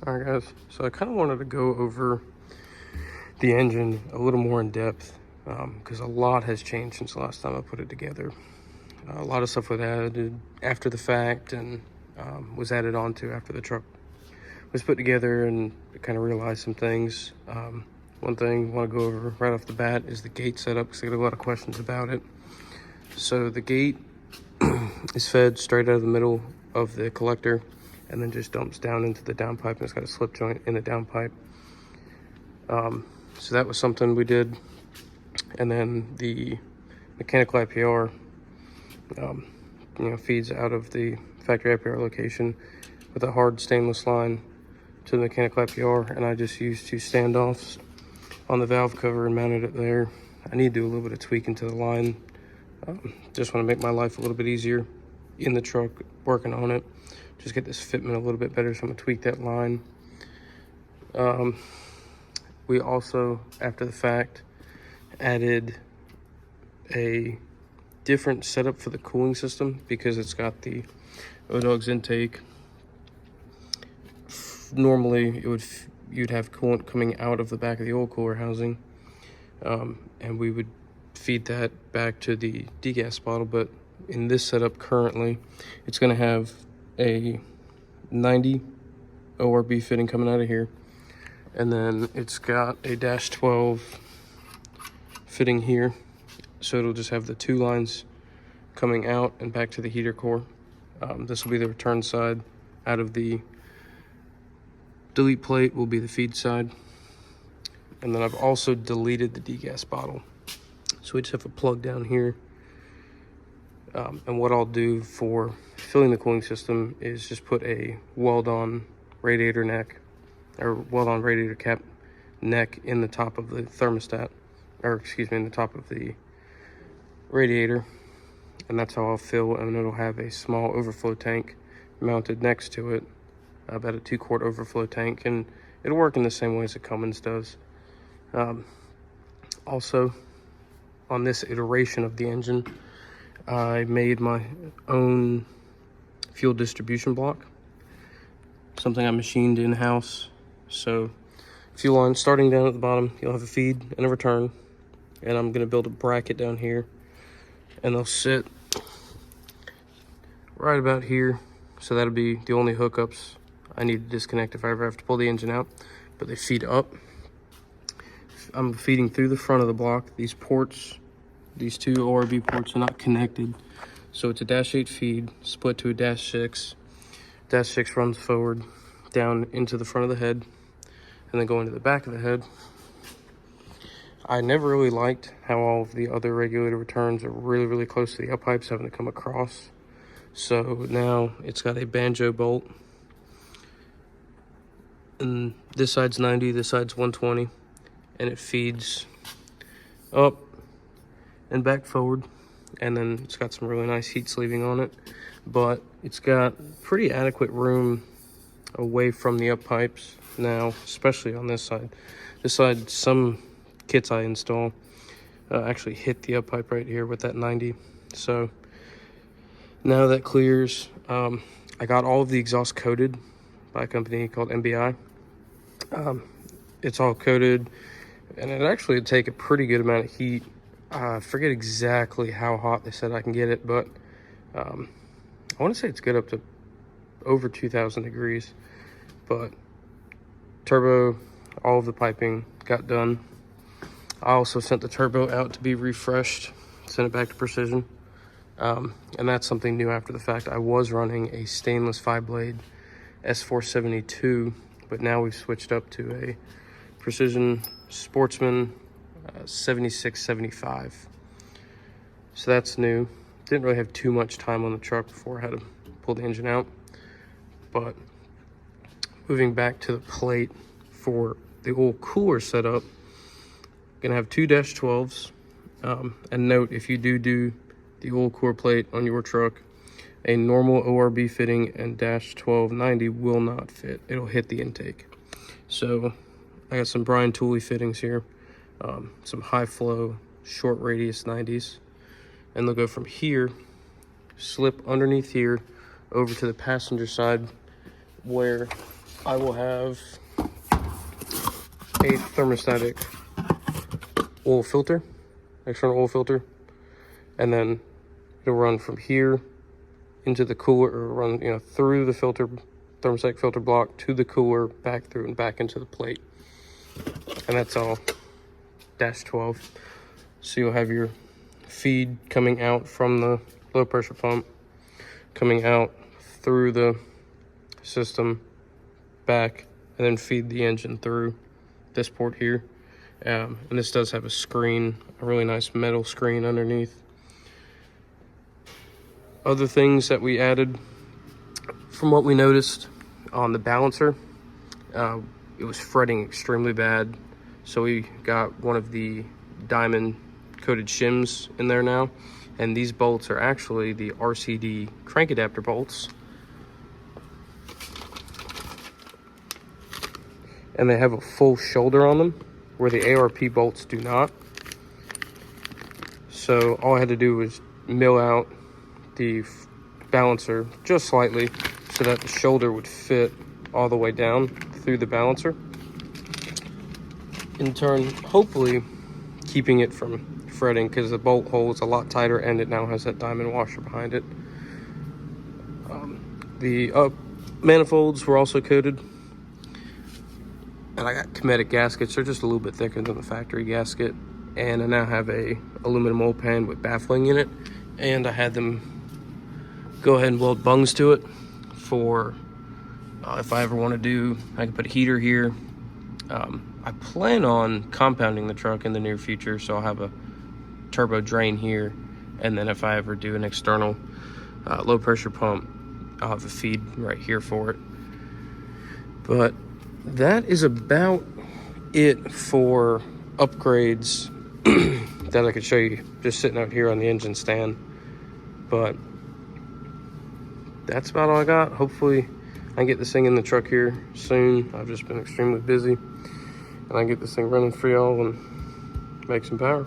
Alright guys, so I kind of wanted to go over the engine a little more in depth because a lot has changed since the last time I put it together. A lot of stuff was added after the fact and was added onto after the truck was put together, and kind of realized some things. One thing I want to go over right off the bat is the gate setup, because I get a lot of questions about it. So the gate is fed straight out of the middle of the collector and then just dumps down into the downpipe, and it's got a slip joint in the downpipe. So that was something we did. And then the mechanical IPR, feeds out of the factory IPR location with a hard stainless line to the mechanical IPR, and I just used two standoffs on the valve cover and mounted it there. I need to do a little bit of tweaking to the line. Just want to make my life a little bit easier in the truck, working on it. Just get this fitment a little bit better, so I'm gonna tweak that line. We also, after the fact, added a different setup for the cooling system because it's got the O-Dogs intake. Normally, you'd have coolant coming out of the back of the oil cooler housing, and we would feed that back to the degas bottle. But in this setup currently, it's going to have a 90 ORB fitting coming out of here, and then it's got a -12 fitting here, so it'll just have the two lines coming out and back to the heater core. This will be the return side. Out of the delete plate will be the feed side, and then I've also deleted the degas bottle, so we just have a plug down here. And what I'll do for filling the cooling system is just put a weld-on radiator neck, or weld-on radiator cap neck in the top of the thermostat, or excuse me, in the top of the radiator, and that's how I'll fill. And it'll have a small overflow tank mounted next to it, about a 2-quart overflow tank, and it'll work in the same way as the Cummins does. Also, on this iteration of the engine, I made my own fuel distribution block, something I machined in-house. So fuel line starting down at the bottom, you'll have a feed and a return, and I'm going to build a bracket down here, and they'll sit right about here. So that'll be the only hookups I need to disconnect if I ever have to pull the engine out, but they feed up. I'm feeding through the front of the block. These ports, these two ORB ports, are not connected, so it's a -8 feed split to a -6. -6 runs forward down into the front of the head and then go into the back of the head. I never really liked how all of the other regulator returns are really close to the up pipes, having to come across. So now it's got a banjo bolt, and this side's 90, this side's 120, and it feeds up and back forward, and then it's got some really nice heat sleeving on it, but it's got pretty adequate room away from the up pipes now, especially on this side. This side, some kits I install actually hit the up pipe right here with that 90. So now that clears. I got all of the exhaust coated by a company called MBI. It's all coated, and it actually would take a pretty good amount of heat. I forget exactly how hot they said I can get it, but I want to say it's good up to over 2,000 degrees. But turbo, all of the piping got done. I also sent the turbo out to be refreshed, sent it back to Precision. And that's something new after the fact. I was running a stainless 5-blade S472, but now we've switched up to a Precision Sportsman 7675. So that's new. Didn't really have too much time on the truck before I had to pull the engine out. But moving back to the plate for the oil cooler setup, gonna have two -12s. And note, if you do the oil cooler plate on your truck, a normal ORB fitting and -1290 will not fit. It'll hit the intake. So I got some Brian Tooley fittings here, some high flow, short radius 90s, and they'll go from here slip underneath here over to the passenger side, where I will have a thermostatic oil filter, external oil filter, and then it'll run from here into the cooler, or run, you know, through the filter, thermostatic filter block to the cooler, back through and back into the plate. And that's all -12. So you'll have your feed coming out from the low pressure pump, coming out through the system, back, and then feed the engine through this port here. And this does have a screen, a really nice metal screen underneath. Other things that we added, from what we noticed on the balancer, it was fretting extremely bad. So we got one of the diamond coated shims in there now. And these bolts are actually the RCD crank adapter bolts. And they have a full shoulder on them, where the ARP bolts do not. So all I had to do was mill out the balancer just slightly so that the shoulder would fit all the way down through the balancer. In turn, hopefully keeping it from fretting, because the bolt hole is a lot tighter and it now has that diamond washer behind it. The manifolds were also coated. And I got Cometic gaskets. They're just a little bit thicker than the factory gasket. And I now have a aluminum oil pan with baffling in it. And I had them go ahead and weld bungs to it for if I ever want to do, I can put a heater here. I plan on compounding the truck in the near future, so I'll have a turbo drain here. And then if I ever do an external low pressure pump, I'll have a feed right here for it. But that is about it for upgrades that I could show you just sitting out here on the engine stand. But that's about all I got. Hopefully I can get this thing in the truck here soon. I've just been extremely busy, and I can get this thing running for y'all and make some power.